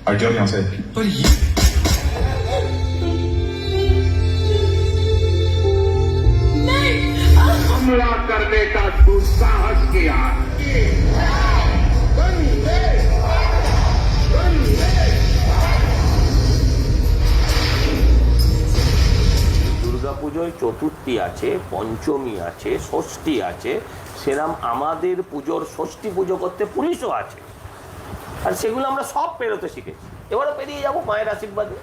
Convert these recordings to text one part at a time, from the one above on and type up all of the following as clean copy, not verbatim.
हट जाओ यहाँ से। पर ये हमला करने का दुस्साहस किया। দুর্গাপুজোয় চতুর্থী আছে, পঞ্চমী আছে, ষষ্ঠী আছে, সেরকম আমাদের পুজোর ষষ্ঠী পুজো করতে পুলিশও আছে, আর সেগুলো আমরা সব পেরোতে শিখেছি। এবারও পেরিয়ে যাবো মায়ের আশীর্বাদে।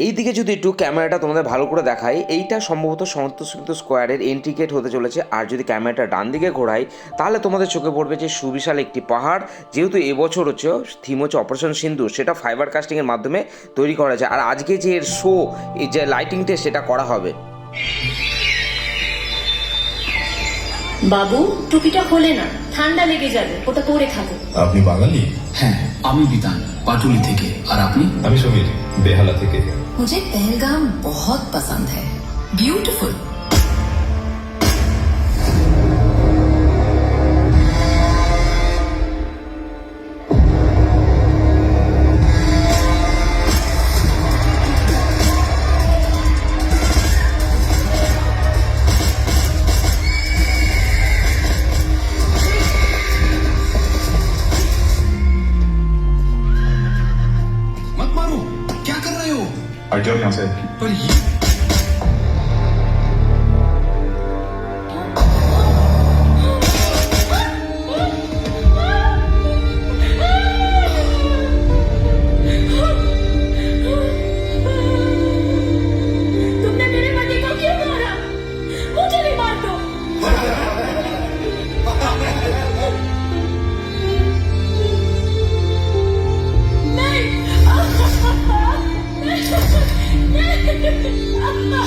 এই দিকে যদি একটু ক্যামেরাটা তোমাদের ভালো করে দেখাই, এইটা সম্ভবত সন্তোষকৃত স্কোয়ারের এন্ট্রি গেট হতে চলেছে। আর যদি ক্যামেরাটা ডান দিকে ঘোরাই তাহলে তোমাদের চোখে পড়বে যে সুবিশাল একটি পাহাড়। যেহেতু এবছর হচ্ছে থিম হচ্ছে অপারেশন সিন্দুর, সেটা ফাইবার কাস্টিংয়ের মাধ্যমে তৈরি করা হয়েছে। আর আজকে যে এর শো, এই যে লাইটিং টেস্ট, সেটা করা হবে। বাবু টুপিটা খোলে না, ঠান্ডা লেগে যাবে, ওটা পরে থাকো। আপনি বাঙালি? হ্যাঁ, আমি বিতান পাটুলি থেকে। আর আপনি? আমি সমীর, বেহালা থেকে। मुझे पहलगाम बहुत पसंद है, ब्यूटीफुल। मत मारो, क्या कर रहे हो? हट जाओ यहाँ से। पर ये तुमने मेरे पति को क्यों मारा? मुझे भी मार दो।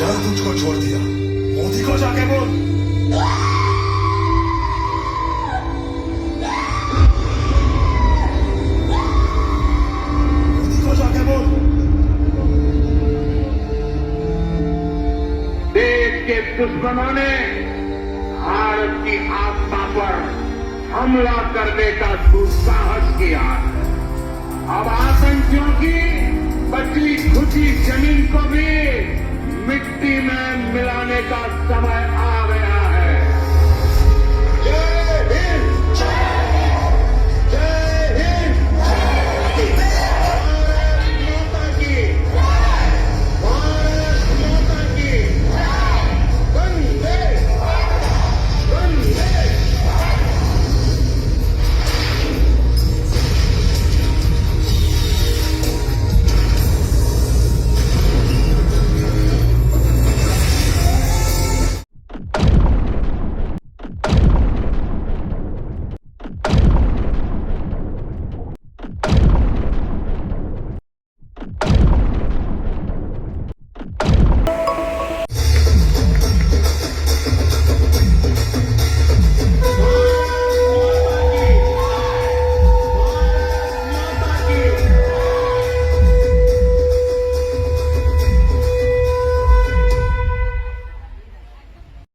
जब तुझको छोड़ दिया, मोदी को जाके बोल। मोदी को जाके बोल। देश के दुश्मनों ने भारत की आस्था पर हमला करने का दुस्साहस किया। अब आतंकियों की बची खुची जमीन को भी मिट्टी में मिलाने का समय आ गया है। जय हिंद, जय हिंद, भारत माता की, भारत माता की, वंदे वंदे।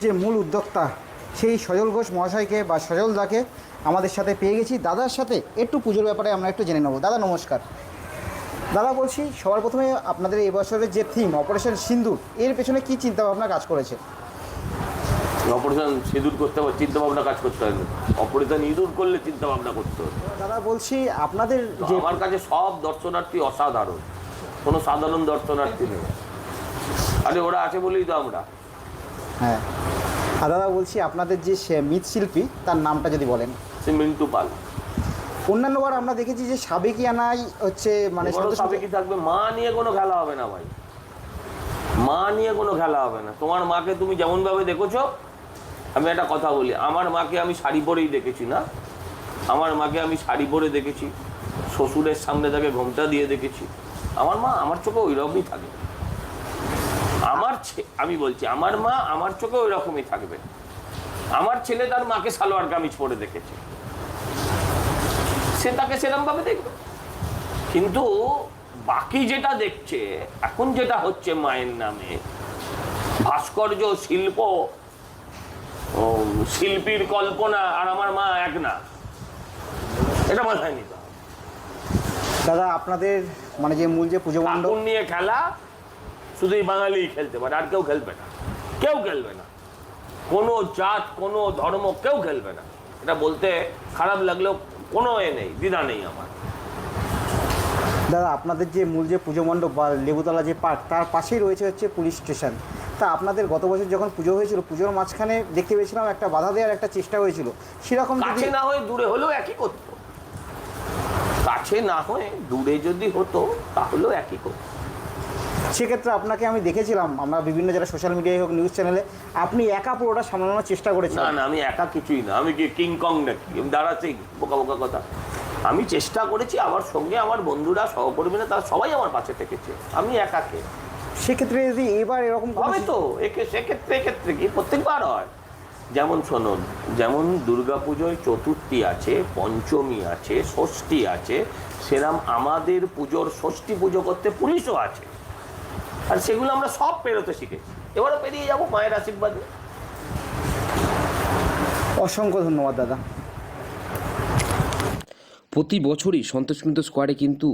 যে মূল উদ্যোক্তা সেই সজল ঘোষ মহাশয়কে বা সজল দাকে আমাদের সাথে পেয়ে গেছি। দাদার সাথে একটু পুজোর ব্যাপারে আমরা একটু জেনে নেব। দাদা নমস্কার। দাদা বলছি, সবার প্রথমে আপনাদের এই বছরের যে থিম অপারেশন সিন্দুর, এর পেছনে কী চিন্তাভাবনা কাজ করেছে? অপারেশন সিঁদুর করতে হবে, চিন্তা ভাবনা কাজ করতে হবে। অপারেশন ইঁদুর করলে চিন্তা ভাবনা করতে হবে। দাদা বলছি, আপনাদের যে আমার কাছে সব দর্শনার্থী অসাধারণ, কোনো সাধারণ দর্শনার্থী নেই। আরে ওরা আছে বলেই তো আমরা। হ্যাঁ, আর দাদা বলছি, আপনাদের যে মৃৎশিল্পী তার নামটা যদি বলেন। সে মিন্টু পাল। অন্যান্যবার আমরা দেখেছি যে সাবেকিয়ানাই হচ্ছে মানে সাবেকি থাকবে। মা নিয়ে কোনো খেলা হবে না ভাই, মা নিয়ে কোনো খেলা হবে না। তোমার মাকে তুমি যেমন ভাবে দেখেছো, আমি একটা কথা বলি, আমার মাকে আমি শাড়ি পরেই দেখেছি না, আমার মাকে আমি শাড়ি পরে দেখেছি, শ্বশুরের সামনে তাকে ঘোমটা দিয়ে দেখেছি। আমার মা আমার চোখে ওই রকমই থাকে। আমি বলছি, আমার মা আমার চোখে ওই রকমই থাকবে। আমার ছেলে তার মাকে সালোয়ার কামিজ পরে দেখেছে, সে তাকে সেরকম ভাবে দেখবে। কিন্তু বাকি যেটা দেখছে এখন, যেটা হচ্ছে মায়ের নামে ভাস্কর্য শিল্প, শিল্পীর কল্পনা আর আমার মা এক না। এটা মাথায় নিতে হবে। দাদা আপনাদের মানে যে মূল যে পুজো মণ্ডপ, আগুন নিয়ে খেলা শুধু এই বাঙালিই খেলতে পারে, আর কেউ খেলবে না, কেউ খেলবে না, কোনো জাত কোনো ধর্ম কেউ খেলবে না। এটা বলতে খারাপ লাগলেও কোনো নেই, দ্বিধা নেই আমার। দাদা আপনাদের যে মূল যে পুজো মণ্ডপ বা লেবুতলা যে পার্ক, তার পাশেই রয়েছে হচ্ছে পুলিশ স্টেশন। তা আপনাদের গত বছর যখন পুজো হয়েছিল, পুজোর মাঝখানে দেখতে পেয়েছিলাম একটা বাধা দেওয়ার একটা চেষ্টা হয়েছিল, সেরকম যদি কাছে না হয়ে দূরে হলেও একই করতো, কাছে না হয়ে দূরে যদি হতো তাহলেও একই করতো। সেক্ষেত্রে আপনাকে আমি দেখেছিলাম, আমরা বিভিন্ন যারা সোশ্যাল মিডিয়ায় হোক নিউজ চ্যানেলে, আপনি একা পুরোটা সামলানোর চেষ্টা না করেছেন। না, আমি একা কিছুই না, আমি কি কিংকং নাকি আমি দাঁড়াচ্ছি বোকা বোকা কথা। আমি চেষ্টা করেছি, আমার সঙ্গে আমার বন্ধুরা সহকর্মীরা তারা সবাই আমার পাশে থেকেছে, আমি একাকে। সেক্ষেত্রে যদি এবার এরকম কোনো হবে তো এক্ষেত্রে কি প্রত্যেকবার হয়? যেমন শোনুন, যেমন দুর্গাপুজোয় চতুর্থী আছে, পঞ্চমী আছে, ষষ্ঠী আছে, সেরকম আমাদের পুজোর ষষ্ঠী পুজো করতে পুলিশও আছে, আর সেগুলো আমরা সব পেরোতে শিখেছি, এবারও পেরিয়ে যাবো মায়ের আশীর্বাদে। অসংখ্য ধন্যবাদ দাদা। প্রতি বছরই সন্তোষ মিত্র স্কোয়ারে কিন্তু